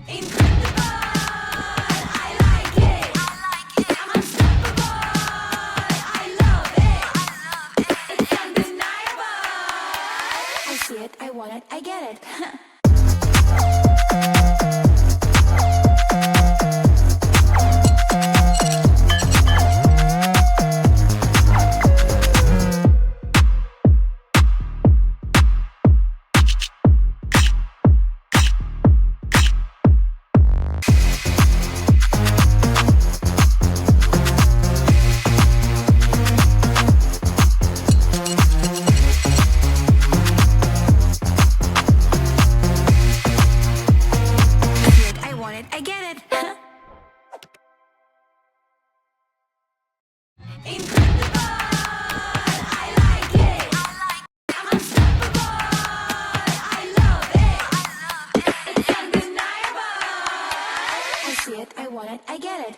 Incredible, I like it. I'm unstoppable, I love it. It's undeniable. I see it, I want it, I get it. I get it. Incredible, I like it. I'm unstoppable, I love it. It's undeniable. I see it, I want it, I get it.